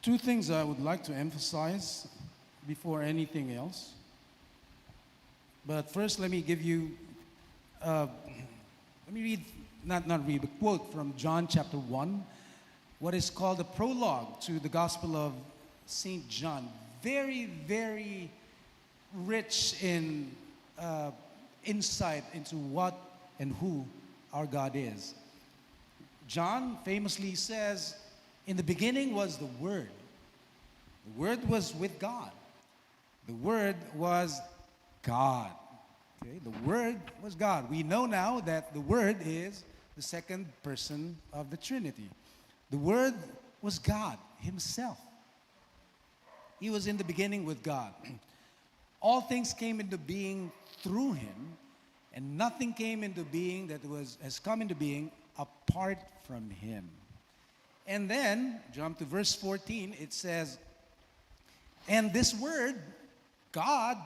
Two things I would like to emphasize before anything else. But first, let me give you, let me read, not read, but quote from John chapter 1, what is called the prologue to the Gospel of St. John. Very, very rich in insight into what and who our God is. John famously says, in the beginning was the Word. The Word was with God. The Word was God. Okay? The Word was God. We know now that the Word is the second person of the Trinity. The Word was God Himself. He was in the beginning with God. All things came into being through Him, and nothing came into being that has come into being apart from Him. And then, jump to verse 14, it says, and this Word, God,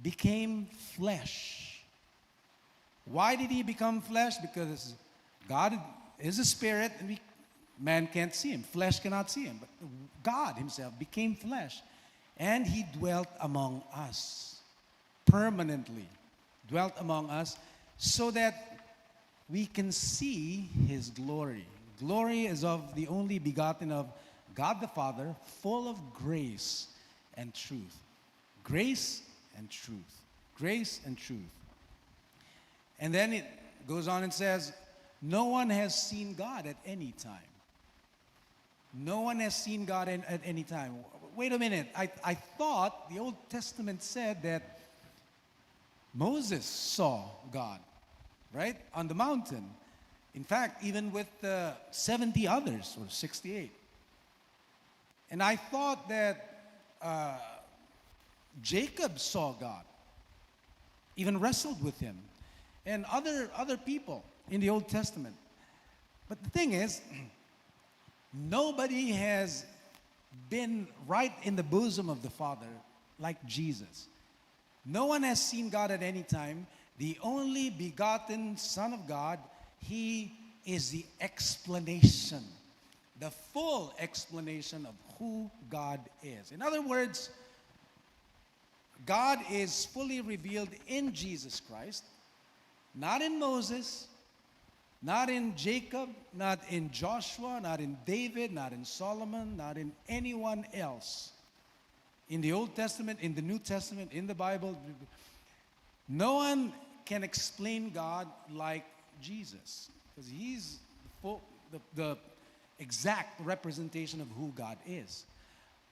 became flesh. Why did He become flesh? Because God is a spirit, and man can't see Him. Flesh cannot see Him. But God Himself became flesh, and He dwelt among us, permanently dwelt among us, so that we can see His glory. Glory is of the only begotten of God the Father, full of grace and truth. Grace and truth. Grace and truth. And then it goes on and says, no one has seen God at any time. No one has seen God at any time. Wait a minute. I thought the Old Testament said that Moses saw God, right? On the mountain. In fact, even with the 70 others, or 68. And I thought that Jacob saw God, even wrestled with Him, and other people in the Old Testament. But the thing is, nobody has been right in the bosom of the Father like Jesus. No one has seen God at any time. The only begotten Son of God, He is the explanation, the full explanation of who God is. In other words, God is fully revealed in Jesus Christ, not in Moses, not in Jacob, not in Joshua, not in David, not in Solomon, not in anyone else. In the Old Testament, in the New Testament, in the Bible, no one can explain God like Jesus, because He's the exact representation of who God is.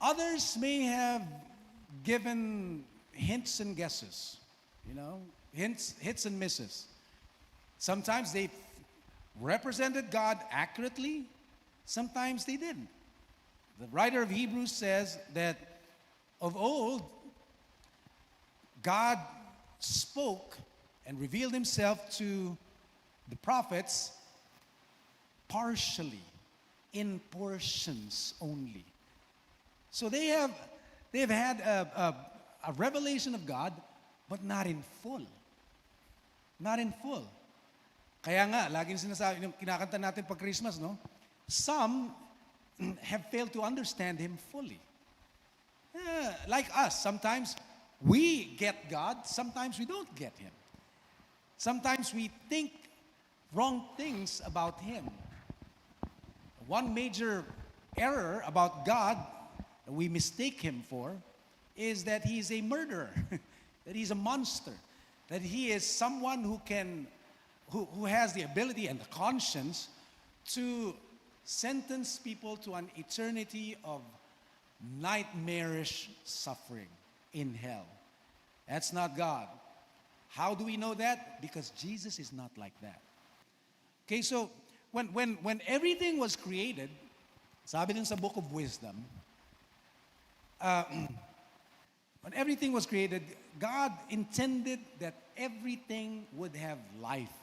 Others may have given hints and guesses, hits and misses. Sometimes they represented God accurately, sometimes they didn't. The writer of Hebrews says that of old, God spoke and revealed Himself to the prophets partially, in portions only. So they have had a revelation of God, but not in full. Not in full. Kaya nga, laging sinasabi, kinakanta natin pag Christmas, no? Some have failed to understand Him fully. Like us, sometimes we get God, sometimes we don't get Him. Sometimes we think wrong things about Him. One major error about God that we mistake Him for is that He is a murderer, that He's a monster, that He is someone who has the ability and the conscience to sentence people to an eternity of nightmarish suffering in hell. That's not God. How do we know that? Because Jesus is not like that. Okay, so when everything was created, sabi dun sa Book of Wisdom, when everything was created, God intended that everything would have life,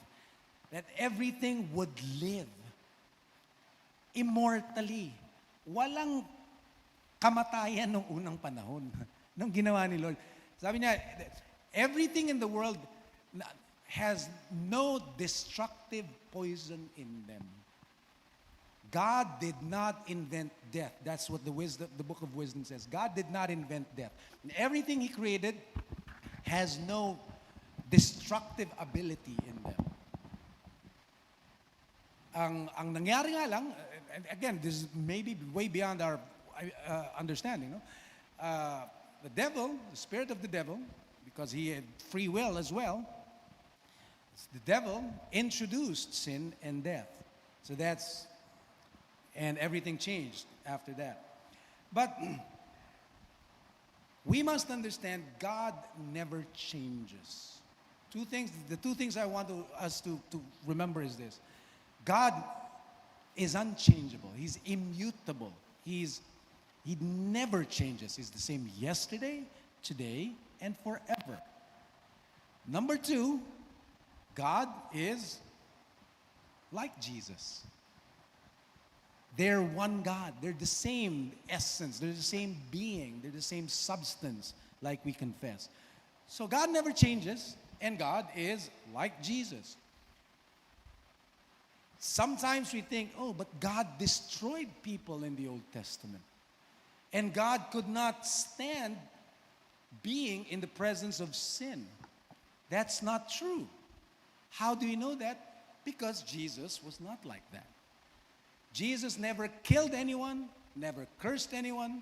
that everything would live immortally. Walang kamatayan nung unang panahon, nung ginawa ni Lord. Sabi niya, everything in the world has no destructive poison in them. God did not invent death. That's what the book of wisdom says. God did not invent death. And everything He created has no destructive ability in them. Ang nangyari nga lang, and again, this is maybe way beyond our understanding. No? The devil, the spirit of the devil, because he had free will as well, the devil introduced sin and death. So and everything changed after that. But we must understand God never changes. The two things I want us to remember is this. God is unchangeable. He's immutable. He never changes. He's the same yesterday, today, and forever. Number two, God is like Jesus. They're one God. They're the same essence. They're the same being. They're the same substance, like we confess. So God never changes, and God is like Jesus. Sometimes we think, oh, but God destroyed people in the Old Testament. And God could not stand being in the presence of sin. That's not true. How do we know that? Because Jesus was not like that. Jesus never killed anyone, never cursed anyone,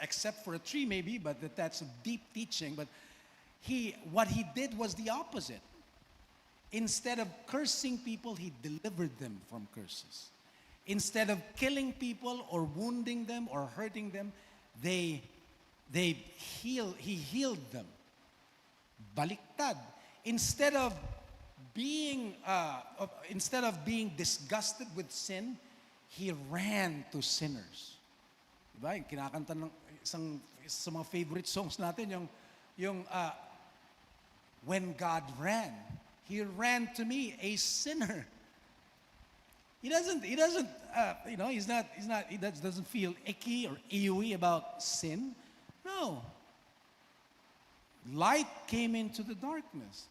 except for a tree maybe, but that's a deep teaching. But what he did was the opposite. Instead of cursing people, he delivered them from curses. Instead of killing people or wounding them or hurting them, he healed them. Baliktad. Instead of being disgusted with sin, he ran to sinners. Diba? Yung kinakanta ng sa mga favorite songs natin, yung when God ran, He ran to me, a sinner. He doesn't feel icky or ewy about sin. No. Light came into the darkness.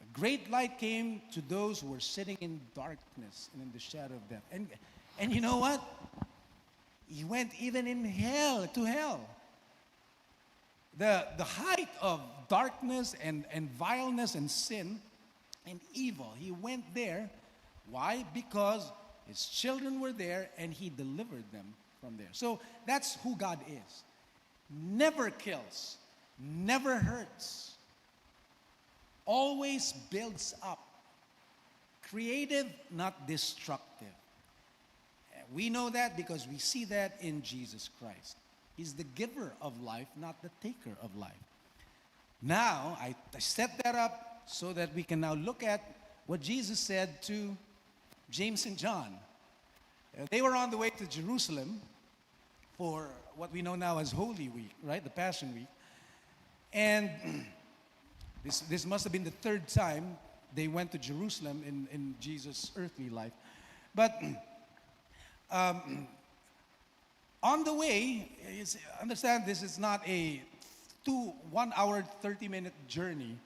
A great light came to those who were sitting in darkness and in the shadow of death. And you know what? He went even in hell, to hell. The height of darkness and vileness and sin and evil. He went there. Why? Because his children were there and he delivered them from there. So that's who God is. Never kills, never hurts, always builds up. Creative, not destructive. We know that because we see that in Jesus Christ. He's the giver of life, not the taker of life. Now, I set that up so that we can now look at what Jesus said to James and John. They were on the way to Jerusalem for what we know now as Holy Week, right? The Passion Week. And this must have been the third time they went to Jerusalem in Jesus' earthly life. But on the way, understand this is not a 1 hour, 30-minute journey.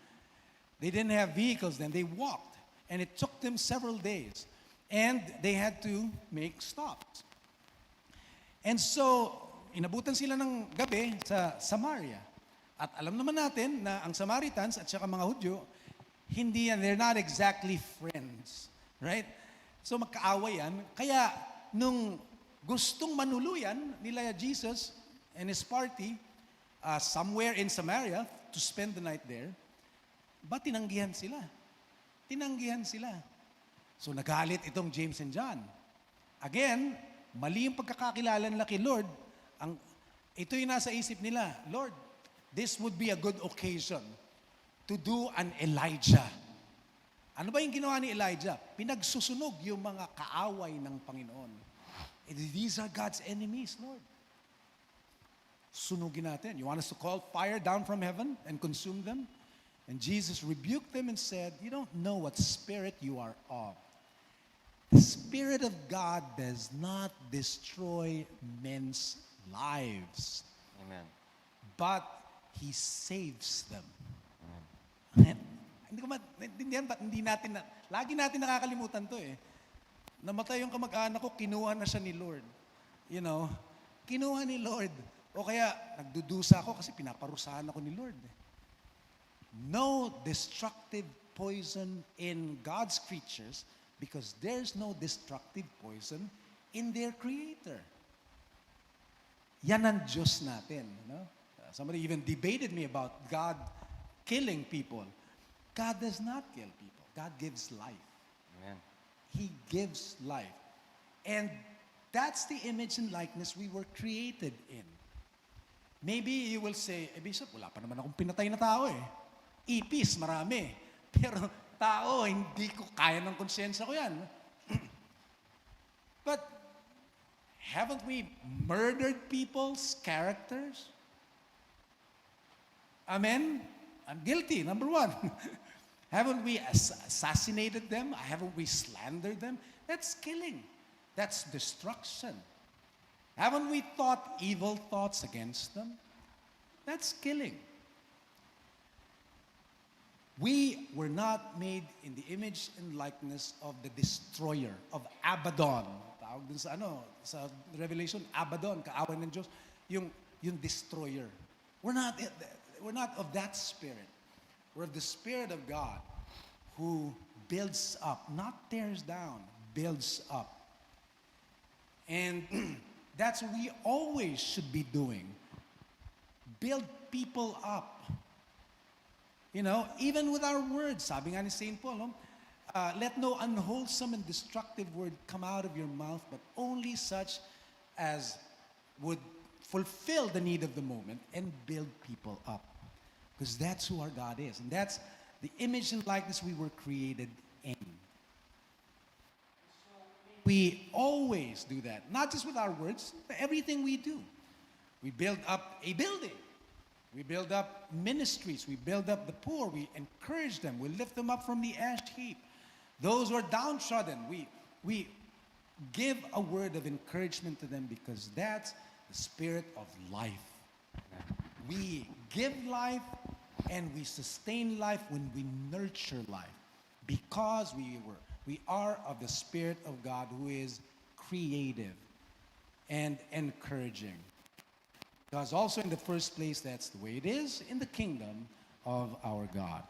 They didn't have vehicles then. They walked. And it took them several days. And they had to make stops. And so, inabutan sila ng gabi sa Samaria. At alam naman natin na ang Samaritans at saka mga Hudyo, they're not exactly friends. Right? So magkaaway yan. Kaya, nung gustong manuluyan nila Jesus and his party somewhere in Samaria to spend the night there, but tinanggihan sila. Tinanggihan sila. So nagalit itong James and John. Again, mali yung pagkakakilala nila kay Lord. Ito yung nasa isip nila, Lord, this would be a good occasion to do an Elijah. Ano ba yung ginawa ni Elijah? Pinagsusunog yung mga kaaway ng Panginoon. These are God's enemies, Lord. Sunugin natin. You want us to call fire down from heaven and consume them? And Jesus rebuked them and said, you don't know what spirit you are of. The Spirit of God does not destroy men's lives. Amen. But He saves them. Amen. Hindi ko maintindihan ba't hindi natin lagi natin nakakalimutan to eh. Namatay yung kamag-anak ko, kinuha na siya ni Lord. You know, kinuha ni Lord. O kaya, nagdudusa ako kasi pinaparusahan ako ni Lord. No destructive poison in God's creatures because there's no destructive poison in their Creator. Yan ang Diyos natin. No? Somebody even debated me about God killing people. God does not kill people. God gives life. Amen. He gives life. And that's the image and likeness we were created in. Maybe you will say, Bishop, wala pa naman akong pinatay na tao eh. Ipis, marami. Pero tao, hindi ko kaya ng konsyensya ko yan. But haven't we murdered people's characters? Amen? I'm guilty, number one. Haven't we assassinated them? Haven't we slandered them? That's killing. That's destruction. Haven't we thought evil thoughts against them? That's killing. We were not made in the image and likeness of the destroyer, of Abaddon. Tawag dun sa sa Revelation, Abaddon, kaaway ng Diyos, yung destroyer. We're not of that spirit. We're of the Spirit of God who builds up, not tears down, builds up. And that's what we always should be doing. Build people up. You know, even with our words, sabi nga ni St. Paul, no? Let no unwholesome and destructive word come out of your mouth, but only such as would fulfill the need of the moment and build people up. Because that's who our God is. And that's the image and likeness we were created in. We always do that. Not just with our words, but everything we do. We build up a building. We build up ministries. We build up the poor. We encourage them. We lift them up from the ash heap. Those who are downtrodden, we give a word of encouragement to them because that's the spirit of life. We give life and we sustain life when we nurture life because we are of the Spirit of God who is creative and encouraging. Because also in the first place, that's the way it is in the kingdom of our God.